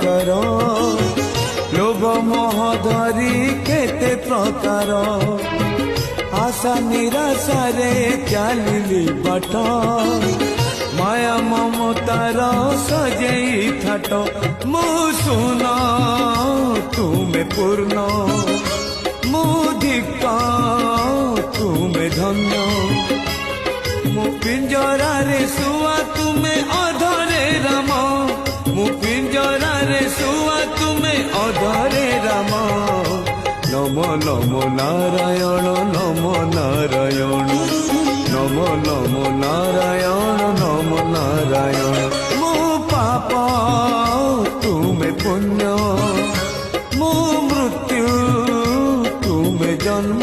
कर लोभ मोह धरी केते प्रकार आशा निराशा रे चलिली बाट माया ममतार सजेई ठाट मु सुन तुमे पूर्ण मुधिक तुमे धन्य मु पिंजरा रे सुआ तुमे अधरे राम मु पिंजरा रे सुआ तुमे अधरे राम नम नम नारायण नम नारायण नम नम नारायण नम नारायण मु पाप तुमे पुण्य मु मृत्यु तुमे जन्म